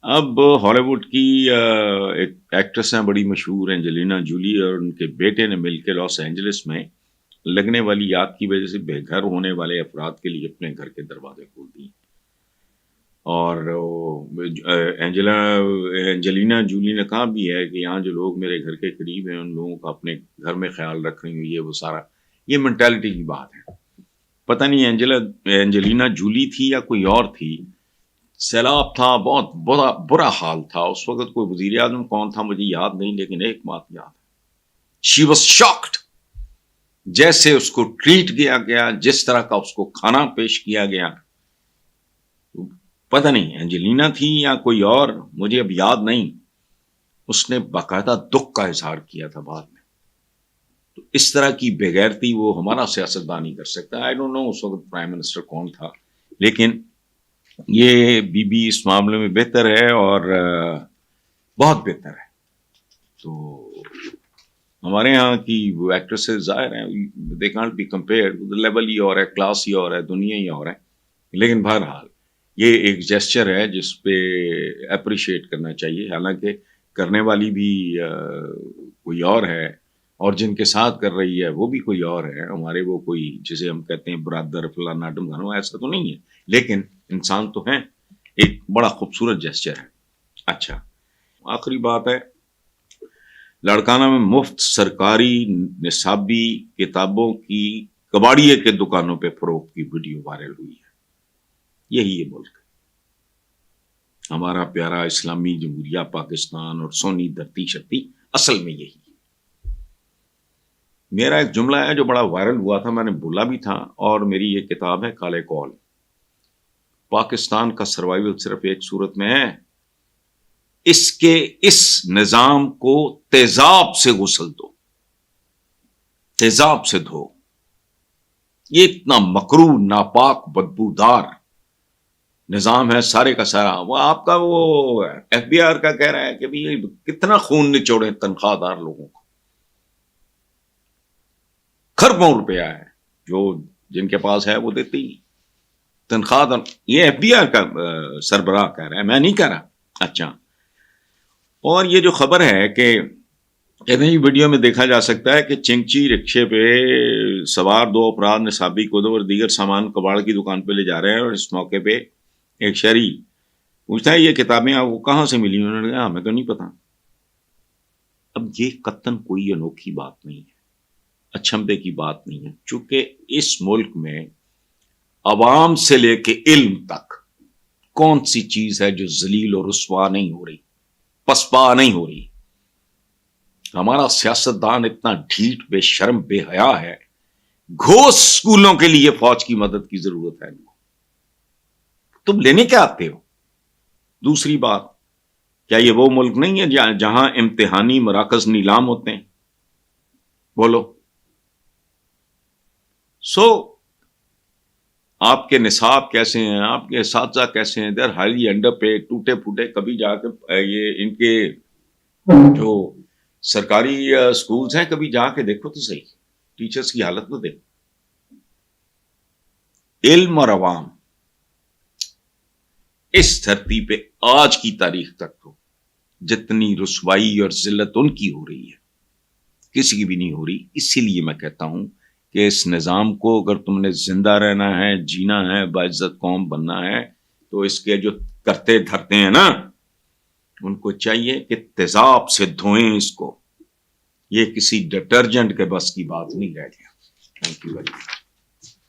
اب ہالی ووڈ کی ایک ایکٹریس ہیں بڑی مشہور اینجلینا جولی، اور ان کے بیٹے نے مل کے لاس اینجلس میں لگنے والی آگ کی وجہ سے بے گھر ہونے والے افراد کے لیے اپنے گھر کے دروازے کھول دیے. اور اینجلینا جولی نے کہا بھی ہے کہ یہاں جو لوگ میرے گھر کے قریب ہیں ان لوگوں کا اپنے گھر میں خیال رکھ رہی ہوں، یہ وہ سارا یہ مینٹالٹی کی بات ہے. پتہ نہیں اینجلینا جولی تھی یا کوئی اور تھی. سیلاب تھا، بہت برا حال تھا اس وقت. کوئی وزیر اعظم کون تھا مجھے یاد نہیں، لیکن ایک بات یاد ہے، شی واز شاکڈ. جیسے اس کو ٹریٹ کیا گیا، جس طرح کا اس کو کھانا پیش کیا گیا، پتہ نہیں اینجلینا تھی یا کوئی اور، مجھے اب یاد نہیں. اس نے باقاعدہ دکھ کا اظہار کیا تھا بعد میں. تو اس طرح کی بے غیرتی وہ ہمارا سیاستدان نہیں کر سکتا. آئی ڈونٹ نو اس وقت پرائم منسٹر کون تھا، لیکن یہ بی اس معاملے میں بہتر ہے اور بہت بہتر ہے. تو ہمارے ہاں کی وہ ایکٹریسز ظاہر ہیں they can't be compared, level ہی اور ہے، کلاس ہی اور ہے، دنیا ہی اور ہے. لیکن بہرحال یہ ایک جیسچر ہے جس پہ اپریشیٹ کرنا چاہیے. حالانکہ کرنے والی بھی کوئی اور ہے اور جن کے ساتھ کر رہی ہے وہ بھی کوئی اور ہے. ہمارے وہ کوئی جسے ہم کہتے ہیں برادر فلانا ڈمگانو، ایسا تو نہیں ہے، لیکن انسان تو ہیں. ایک بڑا خوبصورت جیسچر ہے. اچھا، آخری بات ہے، لاڑکانہ میں مفت سرکاری نصابی کتابوں کی کباڑیے کے دکانوں پہ فروخت کی ویڈیو وائرل ہوئی ہے. یہی یہ ملک ہے ہمارا پیارا اسلامی جمہوریہ پاکستان، اور سونی دھرتی شکتی اصل میں یہی. میرا ایک جملہ ہے جو بڑا وائرل ہوا تھا، میں نے بولا بھی تھا، اور میری یہ کتاب ہے کالے کول. پاکستان کا سروائیول صرف ایک صورت میں ہے، اس نظام کو تیزاب سے غسل دو، تیزاب سے دھو. یہ اتنا مکروہ، ناپاک، بدبودار نظام ہے سارے کا سارا. وہ آپ کا وہ ایف بی آر کا کہہ رہا ہے کہ بھی کتنا خون نچوڑے تنخواہ دار لوگوں کو. کھربوں روپیہ ہے جو جن کے پاس ہے وہ دیتے ہی تنخواہ. یہ ایف بی آر کا سربراہ کہہ رہا ہے، میں نہیں کہہ رہا. اچھا، اور یہ جو خبر ہے کہ کہتے ہیں ویڈیو میں دیکھا جا سکتا ہے کہ چنگچی رکشے پہ سوار دو افراد نصابی کتب اور دیگر سامان کباڑ کی دکان پہ لے جا رہے ہیں. اور اس موقع پہ ایک شہری پوچھتا ہے یہ کتابیں آپ کو کہاں سے ملی؟ انہوں نے کہا ہمیں تو نہیں پتا. اب یہ قطعاً کوئی انوکھی بات نہیں ہے، اچھمبے کی بات نہیں ہے، چونکہ اس ملک میں عوام سے لے کے علم تک کون سی چیز ہے جو ذلیل اور رسوا نہیں ہو رہی، پسپا نہیں ہو رہی. ہمارا سیاستدان اتنا ڈھیٹ، بے شرم، بے حیا ہے. گھوس اسکولوں کے لیے فوج کی مدد کی ضرورت ہے. تم لینے کیا آتے ہو؟ دوسری بات، کیا یہ وہ ملک نہیں ہے جہاں امتحانی مراکز نیلام ہوتے ہیں؟ بولو. آپ کے نصاب کیسے ہیں، آپ کے اساتذہ کیسے ہیں؟ دیر ہائیلی انڈر پے، ٹوٹے پھوٹے. کبھی جا کے یہ ان کے جو سرکاری سکولز ہیں کبھی جا کے دیکھو تو صحیح، ٹیچرز کی حالت تو دیکھو. علم اور عوام اس دھرتی پہ آج کی تاریخ تک تو جتنی رسوائی اور ذلت ان کی ہو رہی ہے کسی کی بھی نہیں ہو رہی. اسی لیے میں کہتا ہوں کہ اس نظام کو اگر تم نے زندہ رہنا ہے، جینا ہے، باعزت قوم بننا ہے، تو اس کے جو کرتے دھرتے ہیں نا ان کو چاہیے کہ تیزاب سے دھوئیں اس کو. یہ کسی ڈٹرجنٹ کے بس کی بات نہیں رہ گیا. Thank you very much.